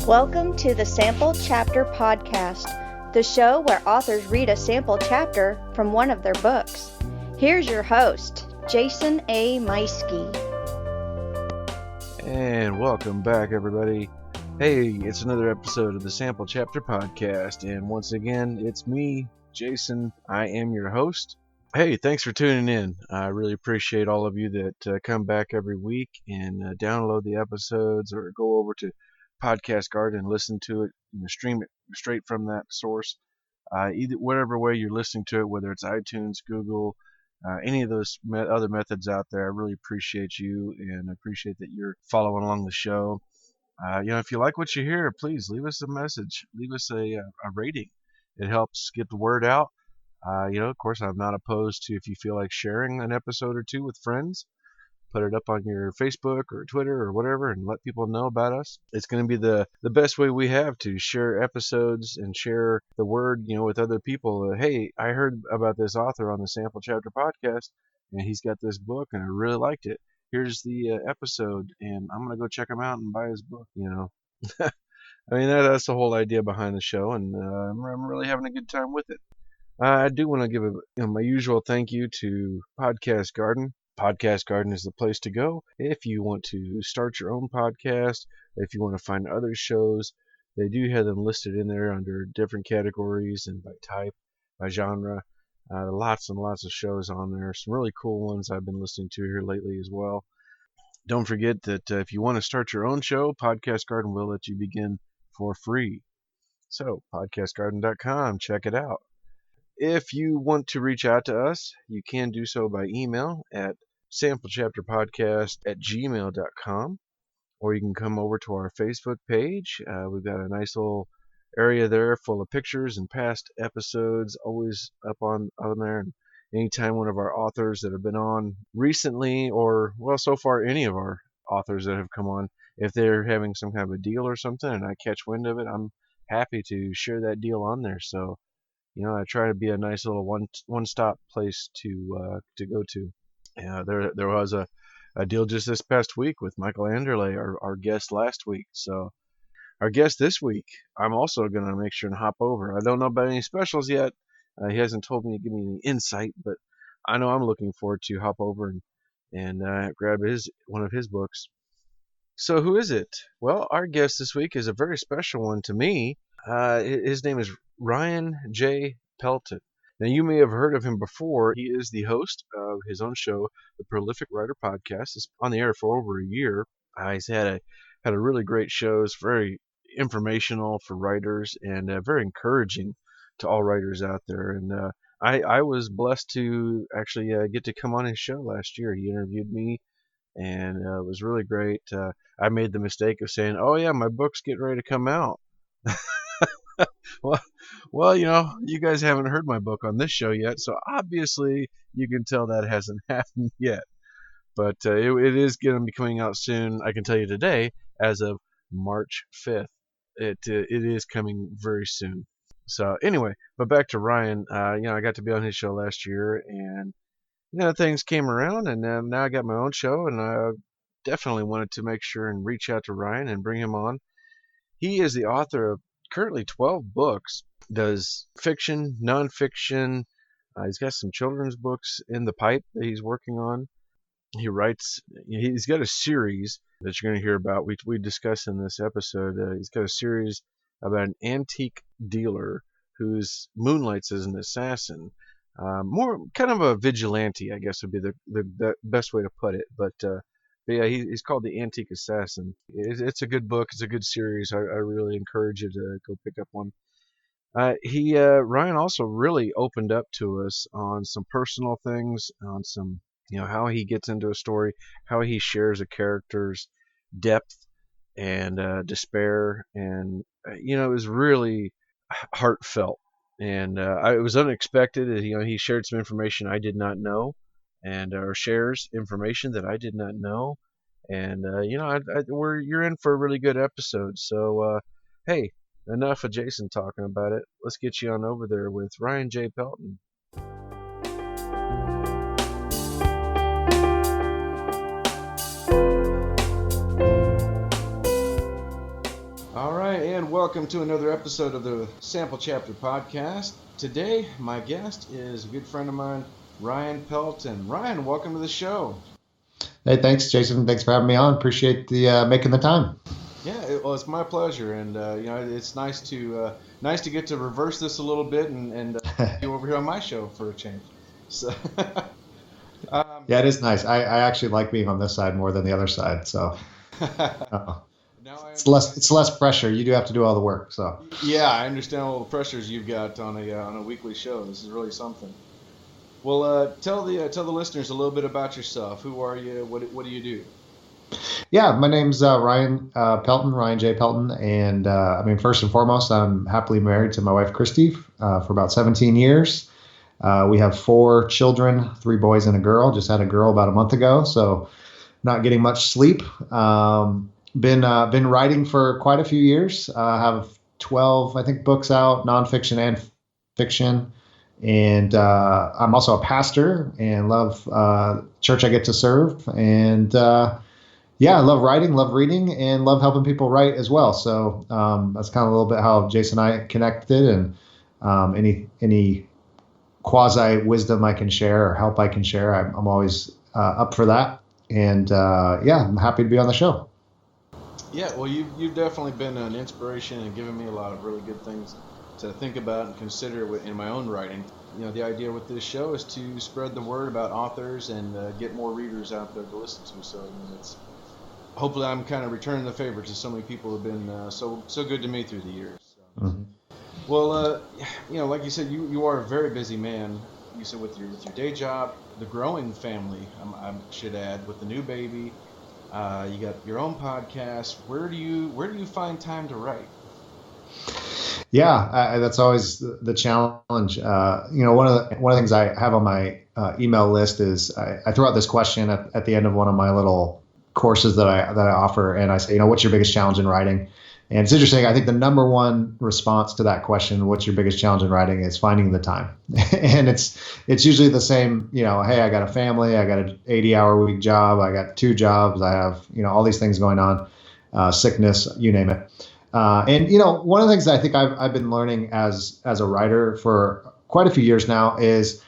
Welcome to the Sample Chapter Podcast, the show where authors read a sample chapter from one of their books. Here's your host, Jason A. Meiske. And welcome back, everybody. Hey, it's another episode of the Sample Chapter Podcast, and once again, it's me, Jason. I am your host. Hey, thanks for tuning in. I really appreciate all of you that come back every week and download the episodes or go over to Podcast Garden and listen to it, stream it straight from that source. Either whatever way you're listening to it, whether it's iTunes, Google, any of those other methods out there, I really appreciate you and appreciate that you're following along the show. If you like what you hear, please leave us a message, leave us a rating. It helps get the word out. Of course, I'm not opposed to if you feel like sharing an episode or two with friends. Put it up on your Facebook or Twitter or whatever and let people know about us. It's going to be the best way we have to share episodes and share the word, with other people. Hey, I heard about this author on the Sample Chapter Podcast, and he's got this book, and I really liked it. Here's the episode, and I'm going to go check him out and buy his book, I mean, that's the whole idea behind the show, and I'm really having a good time with it. I do want to give my usual thank you to Podcast Garden. Podcast Garden is the place to go if you want to start your own podcast, if you want to find other shows. They do have them listed in there under different categories and by type, by genre. Lots and lots of shows on there. Some really cool ones I've been listening to here lately as well. Don't forget that if you want to start your own show, Podcast Garden will let you begin for free. So, podcastgarden.com, check it out. If you want to reach out to us, you can do so by email at samplechapterpodcast@gmail.com, or you can come over to our Facebook page. We've got a nice little area there full of pictures and past episodes always up on there. And anytime one of our authors that have been on recently, or so far any of our authors that have come on, if they're having some kind of a deal or something and I catch wind of it, I'm happy to share that deal on there. So I try to be a nice little one-stop place to go to. There was a deal just this past week with Michael Anderle, our guest last week. So our guest this week, I'm also going to make sure and hop over. I don't know about any specials yet. He hasn't told me to give me any insight, but I know I'm looking forward to hop over and grab one of his books. So who is it? Well, our guest this week is a very special one to me. His name is Ryan J Pelton. Now, you may have heard of him before. He is the host of his own show, the Prolific Writer Podcast. It's on the air for over a year. He's had a really great show. It's very informational for writers and very encouraging to all writers out there. And I was blessed to actually get to come on his show last year. He interviewed me, and it was really great. I made the mistake of saying, "Oh yeah, my book's getting ready to come out." Well, you guys haven't heard my book on this show yet, so obviously you can tell that hasn't happened yet. But it is going to be coming out soon. I can tell you today, as of March 5th, it is coming very soon. So anyway, but back to Ryan. I got to be on his show last year, and things came around, and now I got my own show, and I definitely wanted to make sure and reach out to Ryan and bring him on. He is the author of currently 12 books, does fiction, nonfiction. He's got some children's books in the pipe that he's working on. He writes, he's got a series that you're going to hear about. We discussed in this episode. He's got a series about an antique dealer who's moonlights as an assassin. More kind of a vigilante, I guess would be the best way to put it. But yeah, he's called The Antique Assassin. It's a good book. It's a good series. I really encourage you to go pick up one. Ryan also really opened up to us on some personal things, on some, how he gets into a story, how he shares a character's depth and despair. And, it was really heartfelt. And it was unexpected. He shared some information I did not know. And shares information that I did not know, and you're in for a really good episode. So hey, enough of Jason talking about it. Let's get you on over there with Ryan J Pelton. All right, welcome to another episode of the Sample Chapter Podcast. Today, my guest is a good friend of mine, Ryan Pelton. Ryan, welcome to the show. Hey, thanks, Jason. Thanks for having me on. Appreciate the making the time. Yeah, it's my pleasure, and it's nice to get to reverse this a little bit and you over here on my show for a change. So, yeah, it is nice. I actually like being on this side more than the other side. So it's less pressure. You do have to do all the work. So yeah, I understand all the pressures you've got on a weekly show. This is really something. Well, tell the listeners a little bit about yourself. Who are you? What do you do? Yeah, my name's Ryan Pelton, Ryan J Pelton, and first and foremost, I'm happily married to my wife Christy for about 17 years. We have 4 children, 3 boys and a girl. Just had a girl about a month ago, so not getting much sleep. Been writing for quite a few years. Have 12, I think, books out, nonfiction and fiction. And I'm also a pastor and love church I get to serve. And I love writing, love reading, and love helping people write as well. So that's kind of a little bit how Jason and I connected, and any quasi wisdom I can share or help I can share, I'm always up for that. And I'm happy to be on the show. Yeah, well, you've definitely been an inspiration and given me a lot of really good things to think about and consider in my own writing. The idea with this show is to spread the word about authors and get more readers out there to listen to. So it's hopefully I'm kind of returning the favor to so many people who have been so good to me through the years. So. Mm-hmm. Well, like you said, you are a very busy man. You said with your day job, the growing family, I should add, with the new baby. You got your own podcast. Where do you find time to write? Yeah, that's always the challenge. One of the things I have on my email list is I throw out this question at the end of one of my little courses that I offer, and I say, what's your biggest challenge in writing? And it's interesting. I think the number one response to that question, what's your biggest challenge in writing, is finding the time. And it's usually the same, hey, I got a family, I got an 80-hour week job, I got 2 jobs, I have, all these things going on, sickness, you name it. And one of the things that I think I've been learning as a writer for quite a few years now is,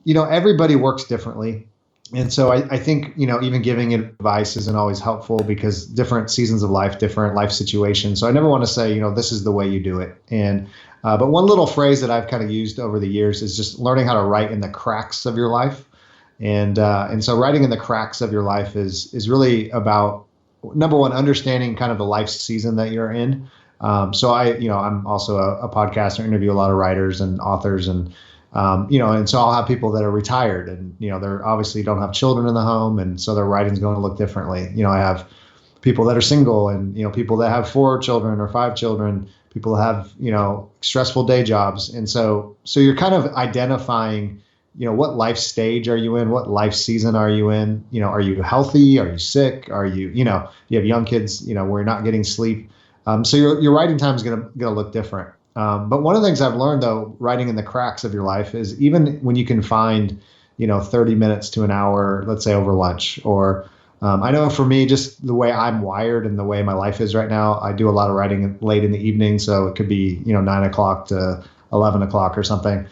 everybody works differently. And so I think, even giving advice isn't always helpful because different seasons of life, different life situations. So I never want to say, this is the way you do it. And but one little phrase that I've kind of used over the years is just learning how to write in the cracks of your life. And so writing in the cracks of your life is really about, number one, understanding kind of the life season that you're in. So I'm also a podcaster, interview a lot of writers and authors, and and so I'll have people that are retired and, they're obviously don't have children in the home. And so their writing's going to look differently. I have people that are single and, people that have 4 children or 5 children, people that have, stressful day jobs. And so you're kind of identifying, what life stage are you in? What life season are you in? Are you healthy? Are you sick? Are you, you have young kids, where you're not getting sleep. So your writing time is going to look different. But one of the things I've learned, though, writing in the cracks of your life is even when you can find, 30 minutes to an hour, let's say over lunch, or I know for me, just the way I'm wired and the way my life is right now, I do a lot of writing late in the evening. So it could be, 9 o'clock to 11 o'clock or something,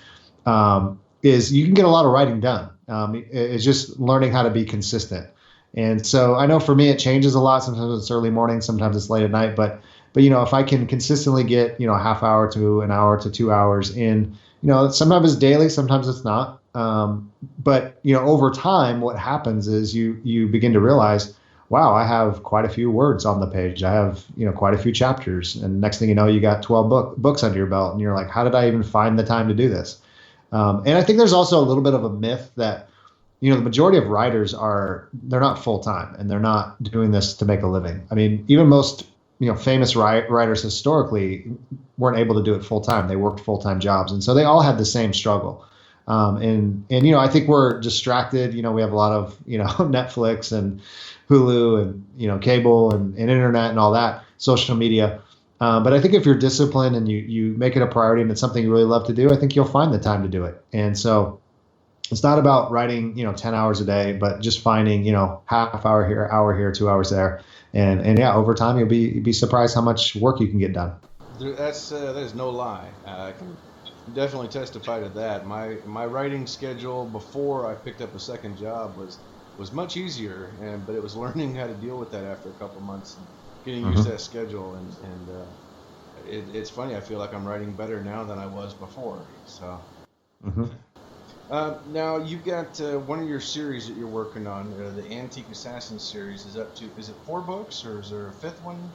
is you can get a lot of writing done. It's just learning how to be consistent. And so I know for me, it changes a lot. Sometimes it's early morning, sometimes it's late at night, but if I can consistently get, a half hour to an hour to 2 hours in, sometimes it's daily, sometimes it's not. But over time, what happens is you begin to realize, wow, I have quite a few words on the page. I have, quite a few chapters. And next thing you know, you got 12 books under your belt. And you're like, how did I even find the time to do this? And I think there's also a little bit of a myth that, the majority of writers they're not full time and they're not doing this to make a living. I mean, even most famous writers historically weren't able to do it full time. They worked full-time jobs. And so they all had the same struggle. And I think we're distracted. We have a lot of, Netflix and Hulu and, cable and internet and all that, social media. But I think if you're disciplined and you make it a priority and it's something you really love to do, I think you'll find the time to do it. And so it's not about writing, 10 hours a day, but just finding, half hour here, 2 hours there. And over time, you'll be surprised how much work you can get done. That is no lie. I can definitely testify to that. My writing schedule before I picked up a second job was much easier, but it was learning how to deal with that after a couple months and getting used to that schedule. It's funny. I feel like I'm writing better now than I was before. So. Now you've got one of your series that you're working on, the Antique Assassin series. Is it 4 books or is there a 5th one?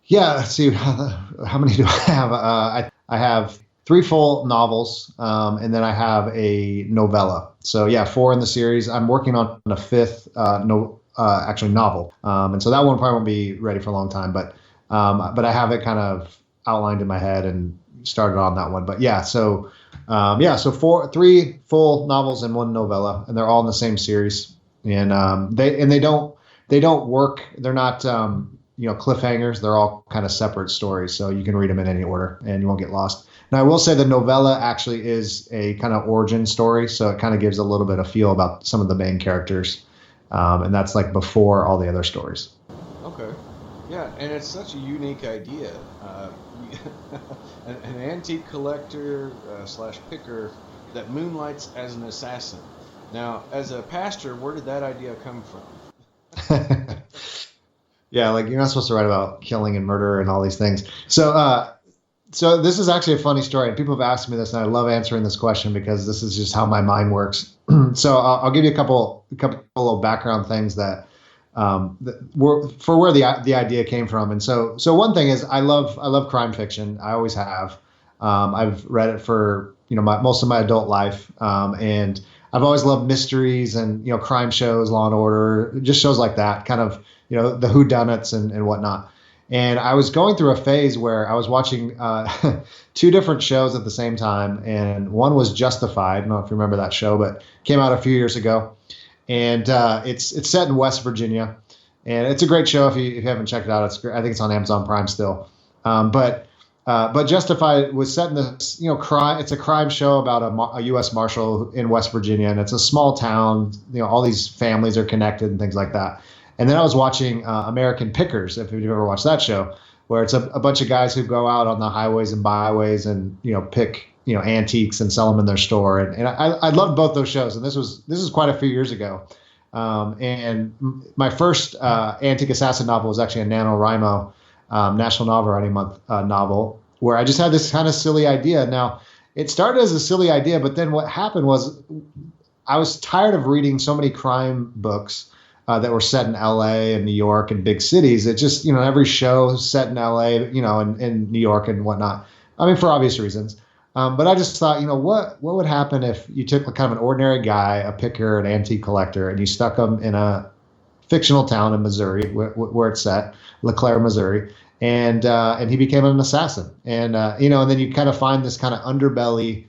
Yeah, let's see, how many do I have? I have 3 full novels, and then I have a novella. So yeah, 4 in the series. I'm working on a 5th actually novel, and so that one probably won't be ready for a long time. But I have it kind of outlined in my head and started on that one. But yeah, so 3 full novels and 1 novella, and they're all in the same series. And they don't work. They're not cliffhangers. They're all kind of separate stories, so you can read them in any order and you won't get lost. Now, I will say the novella actually is a kind of origin story, so it kind of gives a little bit of feel about some of the main characters, and that's like before all the other stories. Okay. Yeah, and it's such a unique idea. An antique collector / picker that moonlights as an assassin. Now, as a pastor, where did that idea come from? Yeah, like you're not supposed to write about killing and murder and all these things. So this is actually a funny story, and people have asked me this, and I love answering this question because this is just how my mind works. So I'll give you a couple of background things that were for where the idea came from. And so one thing is I love crime fiction. I always have. I've read it for most of my adult life, and I've always loved mysteries and crime shows, Law and Order, just shows like that, kind of the whodunits and whatnot. And I was going through a phase where I was watching 2 different shows at the same time, and one was Justified. I don't know if you remember that show, but came out a few years ago. And it's set in West Virginia, and it's a great show if you haven't checked it out. It's great. I think it's on Amazon Prime still. But Justified was set in this crime. It's a crime show about a U.S. Marshal in West Virginia, and it's a small town. All these families are connected and things like that. And then I was watching American Pickers, if you've ever watched that show, where it's a bunch of guys who go out on the highways and byways and pick antiques and sell them in their store. And I loved both those shows. And this is quite a few years ago. And my first Antique Assassin novel was actually a NaNoWriMo National Novel Writing Month novel, where I just had this kind of silly idea. Now, it started as a silly idea, but then what happened was I was tired of reading so many crime books that were set in LA and New York and big cities. It just, every show set in LA, and New York and whatnot. I mean, for obvious reasons. But I just thought, what would happen if you took kind of an ordinary guy, a picker, an antique collector, and you stuck him in a fictional town in Missouri, where it's set, LeClaire, Missouri, and he became an assassin. And and then you kind of find this kind of underbelly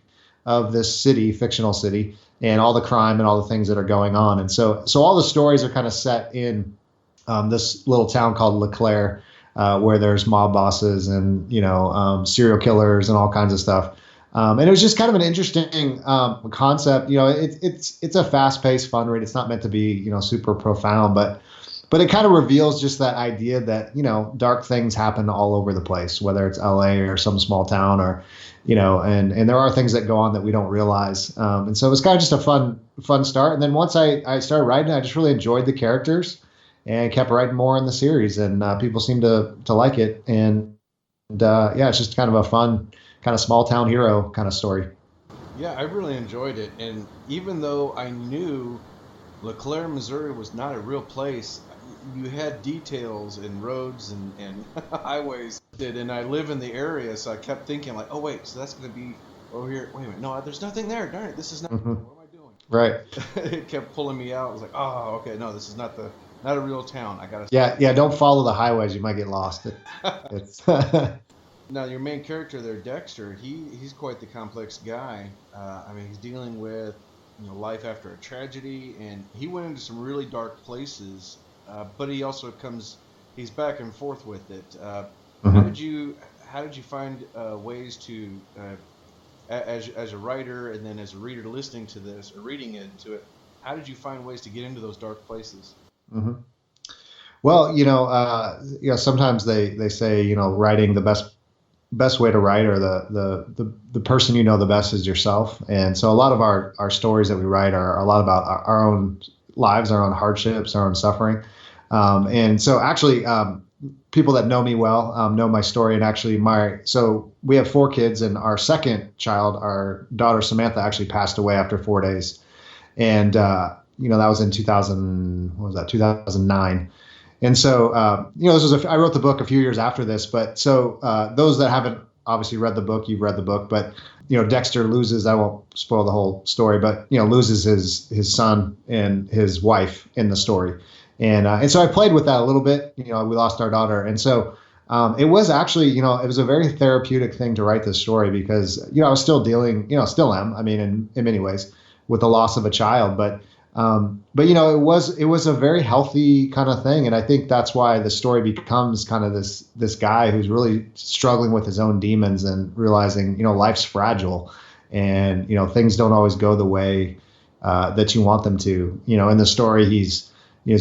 of this city, fictional city, and all the crime and all the things that are going on. And so all the stories are kind of set in this little town called LeClaire, where there's mob bosses and serial killers and all kinds of stuff. And it was just kind of an interesting concept. It's a fast-paced, fun read. It's not meant to be super profound, but it kind of reveals just that idea that dark things happen all over the place, whether it's LA or some small town or and there are things that go on that we don't realize. And so it was kind of just a fun start. And then once I started writing, I just really enjoyed the characters and kept writing more in the series, and people seem to like it. And it's just kind of a fun kind of small town hero kind of story. Yeah, I really enjoyed it. And even though I knew LeClaire, Missouri was not a real place, you had details in roads and highways. And I live in the area, so I kept thinking like, oh wait, so that's going to be over here. Wait a minute, no, there's nothing there. Darn it, this is not. Mm-hmm. What am I doing? Right. It kept pulling me out. I was like, oh, okay, no, this is not a real town. I gotta. Yeah. Don't follow the highways. You might get lost. It's. Now, your main character there, Dexter, he's quite the complex guy. I mean, he's dealing with life after a tragedy, and he went into some really dark places. But he also he's back and forth with it. Mm-hmm. How did you find ways to, as a writer and then as a reader listening to this or reading into it, how did you find ways to get into those dark places? Mm-hmm. Well, sometimes they say, writing the best best way to write, or the person you know the best is yourself. And so a lot of our stories that we write are a lot about our own lives, our own hardships, our own suffering. And so actually, people that know me well know my story. And actually, so we have 4 kids, and our second child, our daughter Samantha, actually passed away after 4 days. And that was in 2009. And so, I wrote the book a few years after this, but so those that haven't obviously read the book, you've read the book, but, Dexter loses, I won't spoil the whole story, but, loses his son and his wife in the story. And so I played with that a little bit. We lost our daughter. And so it was actually, it was a very therapeutic thing to write this story because, I was still dealing, still am, I mean, in many ways, with the loss of a child. But it was a very healthy kind of thing. And I think that's why the story becomes kind of this guy who's really struggling with his own demons and realizing, life's fragile and, things don't always go the way that you want them to. In the story, he's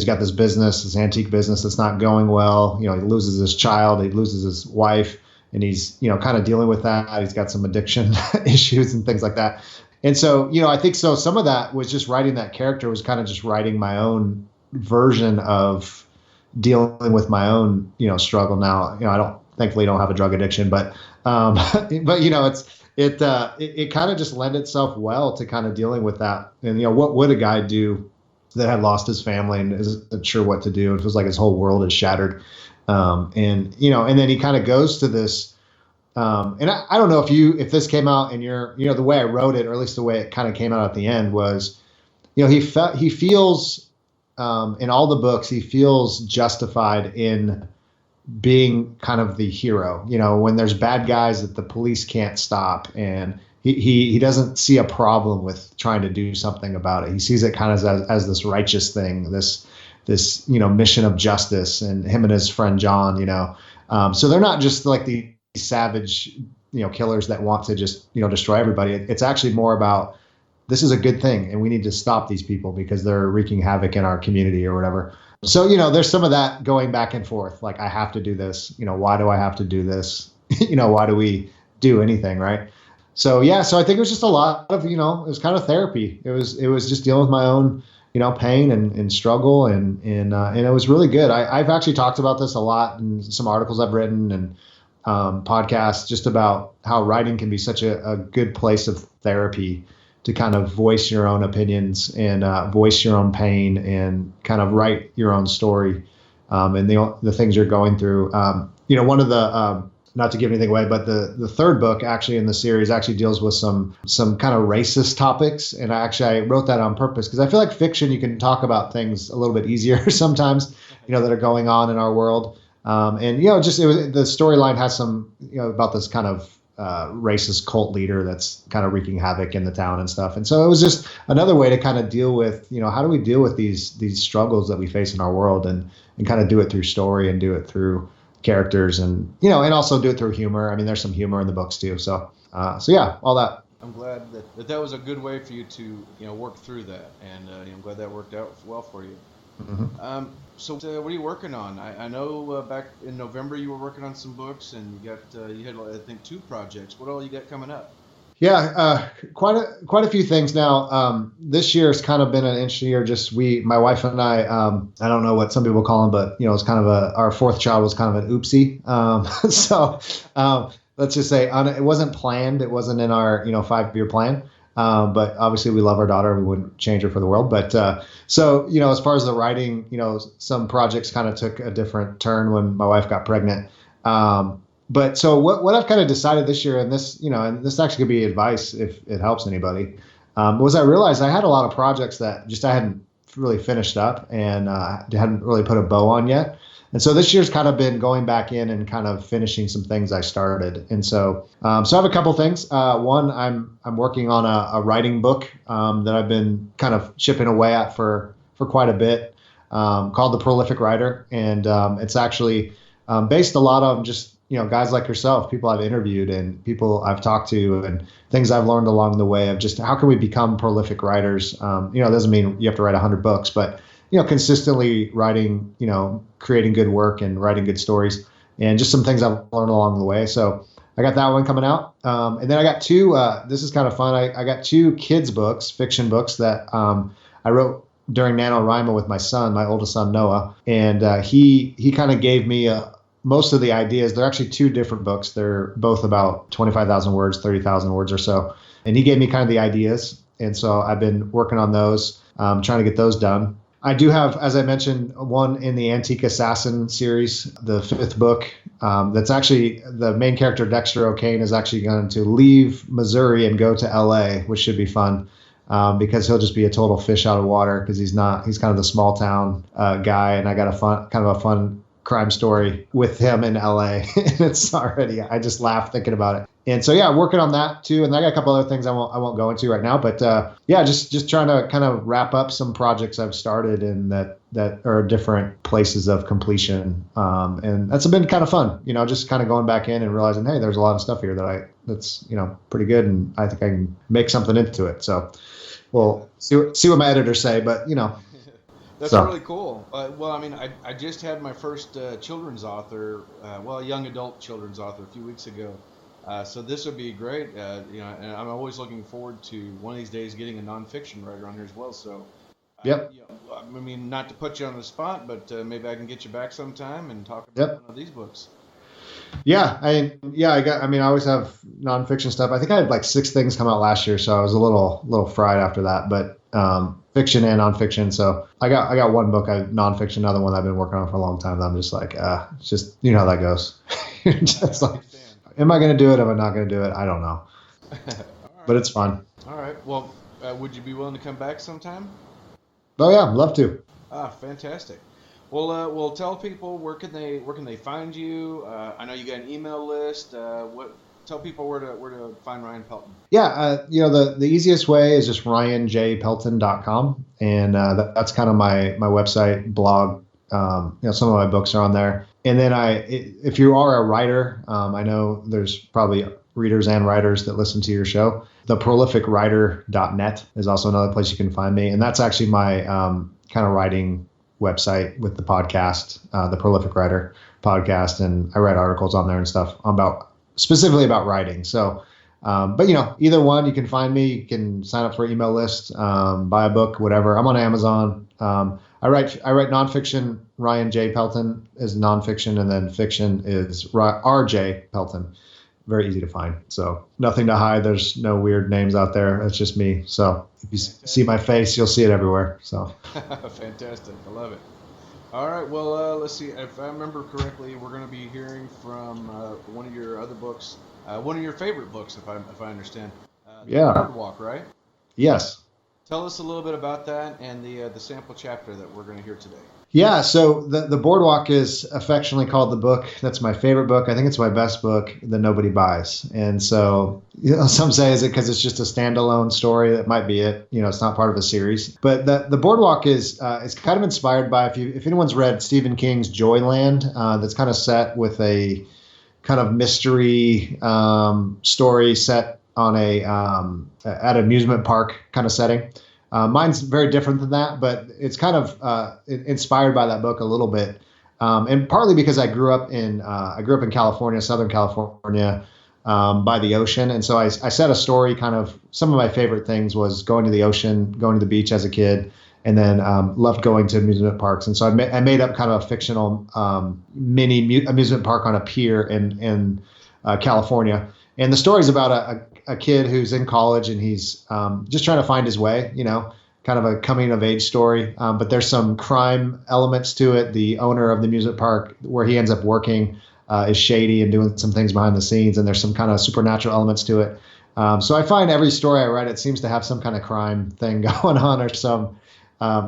got this business, this antique business that's not going well. He loses his child, he loses his wife, and he's, kind of dealing with that. He's got some addiction issues and things like that. And so, I think so some of that was just writing that character, was kind of just writing my own version of dealing with my own, struggle. Now, thankfully don't have a drug addiction, but it kind of just lent itself well to kind of dealing with that. And, what would a guy do that had lost his family and isn't sure what to do? It feels like his whole world is shattered. And then he kind of goes to this, and I don't know if this came out in your, the way I wrote it, or at least the way it kind of came out at the end was, he feels, in all the books, he feels justified in being kind of the hero, when there's bad guys that the police can't stop, and he doesn't see a problem with trying to do something about it. He sees it kind of as this righteous thing, this mission of justice, and him and his friend John, so they're not just like the savage, killers that want to just, destroy everybody. It's actually more about, this is a good thing and we need to stop these people because they're wreaking havoc in our community or whatever. So, there's some of that going back and forth. Like, I have to do this, why do I have to do this? Why do we do anything? Right. So, yeah, so I think it was just a lot of, it was kind of therapy. It was just dealing with my own, pain and struggle. And it was really good. I've actually talked about this a lot in some articles I've written and podcasts, just about how writing can be such a good place of therapy to kind of voice your own opinions and voice your own pain and kind of write your own story and the things you're going through. One of the, not to give anything away, but the third book actually in the series actually deals with some kind of racist topics. And I wrote that on purpose because I feel like fiction, you can talk about things a little bit easier sometimes, that are going on in our world. The storyline has some, about this kind of racist cult leader that's kind of wreaking havoc in the town and stuff. And so it was just another way to kind of deal with, how do we deal with these struggles that we face in our world and kind of do it through story and do it through characters and, and also do it through humor. I mean, there's some humor in the books too. So yeah, all that. I'm glad that was a good way for you to, work through that. And I'm glad that worked out well for you. Mm-hmm. So what are you working on? I know back in November you were working on some books, and you had I think 2 projects. What all you got coming up? Yeah, quite a few things now. This year has kind of been an interesting year. Just my wife and I don't know what some people call them, but it's kind of our 4th child was kind of an oopsie. Let's just say it wasn't planned. It wasn't in our 5-year plan. But obviously we love our daughter. We wouldn't change her for the world. But as far as the writing, some projects kind of took a different turn when my wife got pregnant. But so what I've kind of decided this year, and this, and this actually could be advice if it helps anybody, was I realized I had a lot of projects that just I hadn't really finished up and hadn't really put a bow on yet. And so this year's kind of been going back in and kind of finishing some things I started. And so I have a couple things. One, I'm working on a writing book that I've been kind of chipping away at for quite a bit, called The Prolific Writer. And it's actually based a lot on just, guys like yourself, people I've interviewed and people I've talked to and things I've learned along the way of just how can we become prolific writers. It doesn't mean you have to write 100 books, but consistently writing, creating good work and writing good stories and just some things I've learned along the way. So I got that one coming out. And then I got two, this is kind of fun. I got two kids books, fiction books that I wrote during NaNoWriMo with my son, my oldest son, Noah. And he kind of gave me most of the ideas. They're actually two different books. They're both about 25,000 words, 30,000 words or so. And he gave me kind of the ideas. And so I've been working on those, trying to get those done. I do have, as I mentioned, one in the Antique Assassin series, the fifth book. That's actually the main character, Dexter O'Kane, is actually going to leave Missouri and go to LA, which should be fun because he'll just be a total fish out of water because he's kind of the small town guy. And I got a fun crime story with him in LA. And it's already, I just laugh thinking about it. And so, yeah, working on that too. And I got a couple other things I won't go into right now, but yeah, just trying to kind of wrap up some projects I've started and that are different places of completion. And that's been kind of fun, just kind of going back in and realizing, hey, there's a lot of stuff here that's pretty good. And I think I can make something into it. So we'll see what my editors say, but That's really cool. Well, I mean, I just had my first children's author, a young adult children's author a few weeks ago. So this would be great, and I'm always looking forward to one of these days getting a nonfiction writer on here as well. So, yep. I mean, not to put you on the spot, but maybe I can get you back sometime and talk about one of these books. Yeah, I always have nonfiction stuff. I think I had like 6 things come out last year, so I was a little fried after that. But fiction and nonfiction. So I got one book, nonfiction, another one I've been working on for a long time. That I'm just like, it's just how that goes. You're just like, am I going to do it? Am I not going to do it? I don't know. Right. But it's fun. All right. Well, would you be willing to come back sometime? Oh yeah, I'd love to. Fantastic. Well, tell people where can they find you? I know you got an email list. Tell people where to find Ryan Pelton. Yeah, the easiest way is just ryanjpelton.com, and that's kind of my website, blog. Some of my books are on there. And then if you are a writer, I know there's probably readers and writers that listen to your show. theprolificwriter.net is also another place you can find me, and that's actually my kind of writing website with the podcast, the Prolific Writer podcast, and I write articles on there and stuff specifically about writing. So, but either one, you can find me. You can sign up for an email list, buy a book, whatever. I'm on Amazon. I write nonfiction. Ryan J Pelton is nonfiction, and then fiction is RJ Pelton. Very easy to find. So nothing to hide. There's no weird names out there. It's just me. So if you see my face, you'll see it everywhere. So fantastic. I love it. All right. Well, let's see. If I remember correctly, we're going to be hearing from one of your other books, one of your favorite books, if I understand. Boardwalk, right? Yes. Tell us a little bit about that and the sample chapter that we're going to hear today. Yeah, so the Boardwalk is affectionately called the book that's my favorite book. I think it's my best book that nobody buys. And so some say, is it because it's just a standalone story? That might be it. It's not part of a series. But the Boardwalk is kind of inspired by, if anyone's read Stephen King's Joyland, that's kind of set with a kind of mystery story set on at an amusement park kind of setting. Mine's very different than that, but it's kind of inspired by that book a little bit, and partly because I grew up in California, Southern California, by the ocean, and so I set a story. Kind of some of my favorite things was going to the ocean, going to the beach as a kid, and then loved going to amusement parks. And so I made up kind of a fictional mini amusement park on a pier in California, and the story's about a kid who's in college and he's just trying to find his way, kind of a coming of age story. But there's some crime elements to it. The owner of the amusement park where he ends up working is shady and doing some things behind the scenes. And there's some kind of supernatural elements to it. So I find every story I write, it seems to have some kind of crime thing going on or some.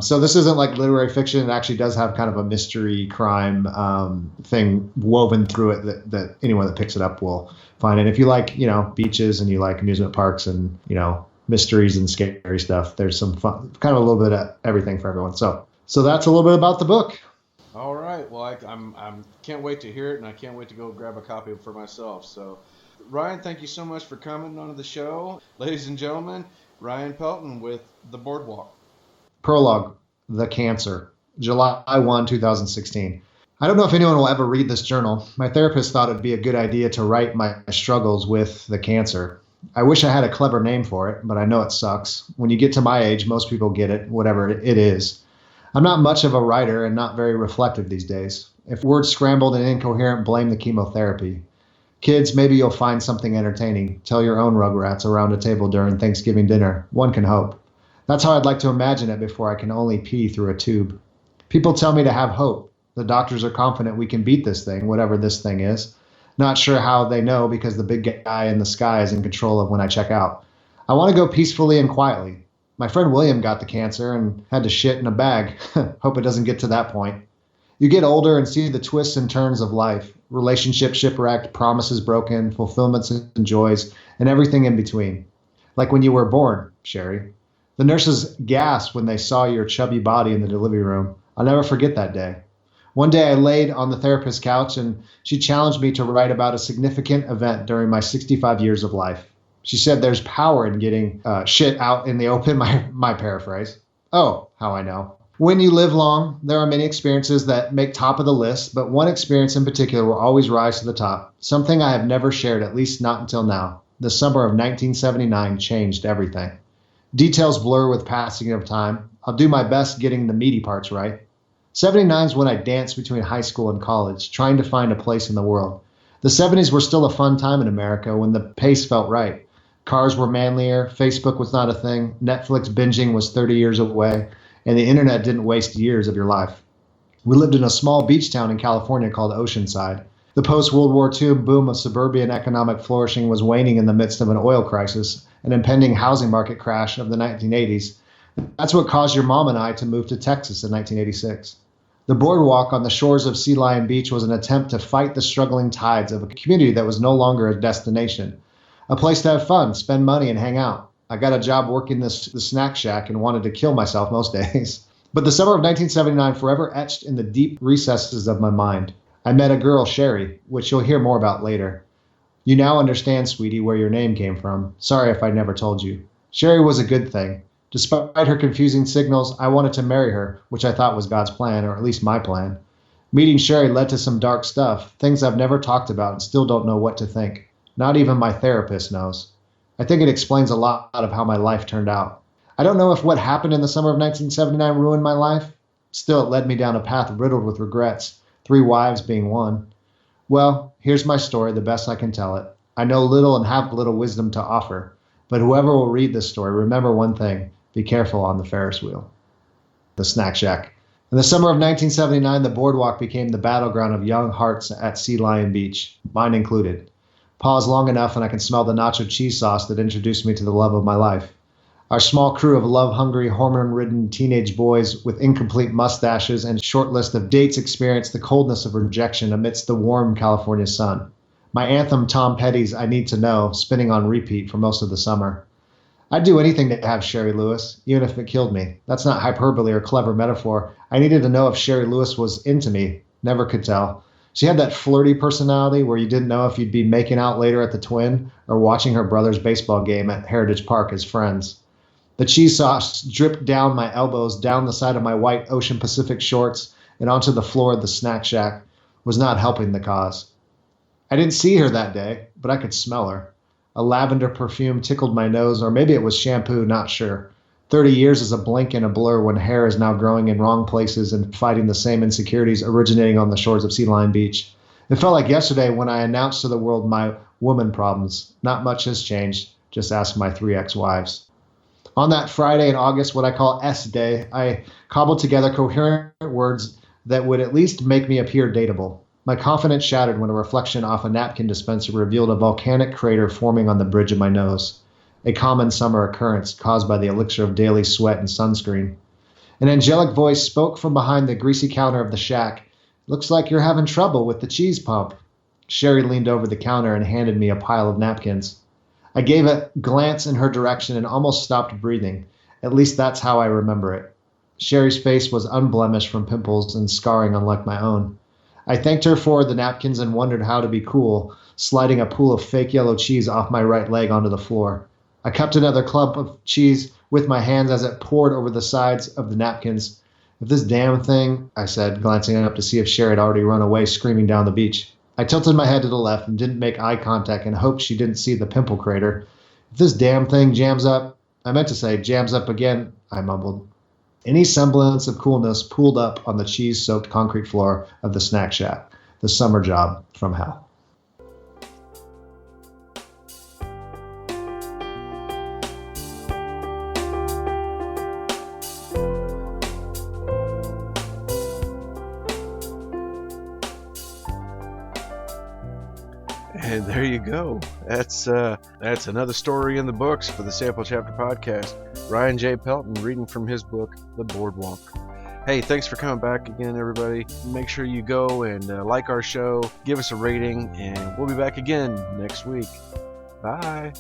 So this isn't like literary fiction. It actually does have kind of a mystery crime thing woven through it that anyone that picks it up will find. And if you like, beaches and you like amusement parks and, mysteries and scary stuff, there's some fun, kind of a little bit of everything for everyone. So that's a little bit about the book. All right. Well, I'm can't wait to hear it, and I can't wait to go grab a copy for myself. So, Ryan, thank you so much for coming on the show. Ladies and gentlemen, Ryan Pelton with The Boardwalk. Prologue, The Cancer, July 1, 2016. I don't know if anyone will ever read this journal. My therapist thought it'd be a good idea to write my struggles with the cancer. I wish I had a clever name for it, but I know it sucks. When you get to my age, most people get it, whatever it is. I'm not much of a writer and not very reflective these days. If words scrambled and incoherent, blame the chemotherapy. Kids, maybe you'll find something entertaining. Tell your own rugrats around a table during Thanksgiving dinner. One can hope. That's how I'd like to imagine it before I can only pee through a tube. People tell me to have hope. The doctors are confident we can beat this thing, whatever this thing is. Not sure how they know because the big guy in the sky is in control of when I check out. I want to go peacefully and quietly. My friend William got the cancer and had to shit in a bag. Hope it doesn't get to that point. You get older and see the twists and turns of life. Relationships shipwrecked, promises broken, fulfillments and joys, and everything in between. Like when you were born, Sherry. The nurses gasped when they saw your chubby body in the delivery room. I'll never forget that day. One day I laid on the therapist's couch and she challenged me to write about a significant event during my 65 years of life. She said there's power in getting shit out in the open, my paraphrase. Oh, how I know. When you live long, there are many experiences that make top of the list, but one experience in particular will always rise to the top. Something I have never shared, at least not until now. The summer of 1979 changed everything. Details blur with passing of time. I'll do my best getting the meaty parts right. 79 is when I danced between high school and college, trying to find a place in the world. The 70s were still a fun time in America when the pace felt right. Cars were manlier, Facebook was not a thing, Netflix binging was 30 years away, and the internet didn't waste years of your life. We lived in a small beach town in California called Oceanside. The post-World War II boom of suburban economic flourishing was waning in the midst of an oil crisis, an impending housing market crash of the 1980s. That's what caused your mom and I to move to Texas in 1986. The Boardwalk on the shores of Sea Lion Beach was an attempt to fight the struggling tides of a community that was no longer a destination. A place to have fun, spend money, and hang out. I got a job working the snack shack and wanted to kill myself most days. But the summer of 1979 forever etched in the deep recesses of my mind. I met a girl, Sherry, which you'll hear more about later. You now understand, sweetie, where your name came from. Sorry if I never told you. Sherry was a good thing. Despite her confusing signals, I wanted to marry her, which I thought was God's plan, or at least my plan. Meeting Sherry led to some dark stuff, things I've never talked about and still don't know what to think. Not even my therapist knows. I think it explains a lot of how my life turned out. I don't know if what happened in the summer of 1979 ruined my life. Still, it led me down a path riddled with regrets, 3 wives being one. Well, here's my story, the best I can tell it. I know little and have little wisdom to offer, but whoever will read this story, remember one thing. Be careful on the Ferris wheel. The Snack Shack. In the summer of 1979, the Boardwalk became the battleground of young hearts at Sea Lion Beach, mine included. Pause long enough and I can smell the nacho cheese sauce that introduced me to the love of my life. Our small crew of love-hungry, hormone-ridden teenage boys with incomplete mustaches and short list of dates experienced the coldness of rejection amidst the warm California sun. My anthem, Tom Petty's I Need to Know, spinning on repeat for most of the summer. I'd do anything to have Sherry Lewis, even if it killed me. That's not hyperbole or clever metaphor. I needed to know if Sherry Lewis was into me. Never could tell. She had that flirty personality where you didn't know if you'd be making out later at the Twin or watching her brother's baseball game at Heritage Park as friends. The cheese sauce dripped down my elbows, down the side of my white Ocean Pacific shorts, and onto the floor of the snack shack, was not helping the cause. I didn't see her that day, but I could smell her. A lavender perfume tickled my nose, or maybe it was shampoo, not sure. 30 years is a blink and a blur when hair is now growing in wrong places and fighting the same insecurities originating on the shores of Sea Lion Beach. It felt like yesterday when I announced to the world my woman problems. Not much has changed. Just ask my 3 ex-wives. On that Friday in August, what I call S Day, I cobbled together coherent words that would at least make me appear dateable. My confidence shattered when a reflection off a napkin dispenser revealed a volcanic crater forming on the bridge of my nose, a common summer occurrence caused by the elixir of daily sweat and sunscreen. An angelic voice spoke from behind the greasy counter of the shack. Looks like you're having trouble with the cheese pump. Sherry leaned over the counter and handed me a pile of napkins. I gave a glance in her direction and almost stopped breathing. At least that's how I remember it. Sherry's face was unblemished from pimples and scarring unlike my own. I thanked her for the napkins and wondered how to be cool, sliding a pool of fake yellow cheese off my right leg onto the floor. I cupped another clump of cheese with my hands as it poured over the sides of the napkins. If this damn thing, I said, glancing up to see if Sherry had already run away screaming down the beach. I tilted my head to the left and didn't make eye contact and hoped she didn't see the pimple crater. If this damn thing jams up, I meant to say jams up again, I mumbled. Any semblance of coolness pooled up on the cheese-soaked concrete floor of the snack shack. The summer job from hell. And there you go. That's another story in the books for the Sample Chapter Podcast. Ryan J Pelton reading from his book, The Boardwalk. Hey, thanks for coming back again, everybody. Make sure you go and like our show, give us a rating, and we'll be back again next week. Bye.